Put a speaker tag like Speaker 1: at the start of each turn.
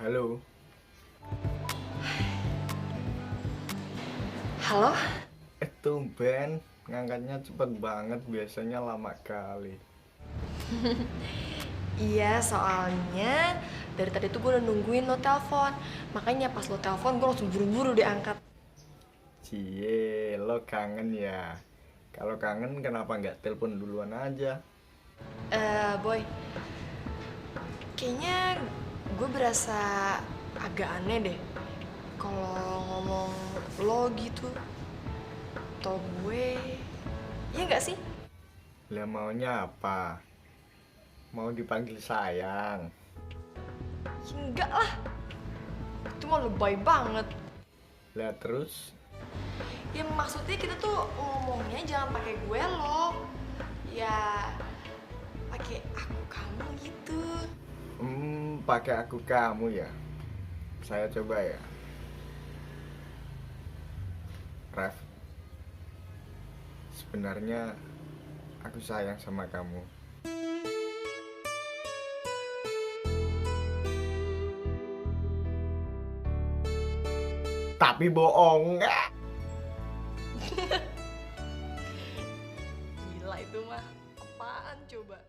Speaker 1: Halo.
Speaker 2: Halo?
Speaker 1: Tumben ngangkatnya cepet banget, biasanya lama kali.
Speaker 2: Iya, soalnya dari tadi tuh gue udah nungguin lo telepon. Makanya pas lo telepon gue langsung buru-buru diangkat.
Speaker 1: Cie, lo kangen ya? Kalau kangen kenapa nggak telepon duluan aja?
Speaker 2: Boy, kayaknya gue berasa agak aneh deh kalau ngomong lo gitu. Atau gue, iya nggak sih?
Speaker 1: Lah maunya apa? Mau dipanggil sayang?
Speaker 2: Ya enggak lah, itu mah lebay banget.
Speaker 1: Lah terus?
Speaker 2: Ya maksudnya kita tuh ngomongnya jangan pakai gue lo. Ya pakai aku kamu gitu.
Speaker 1: Pakai aku kamu ya? Saya coba ya. Ref, sebenarnya aku sayang sama kamu. Tapi bohong.
Speaker 2: Gila itu mah, apaan coba?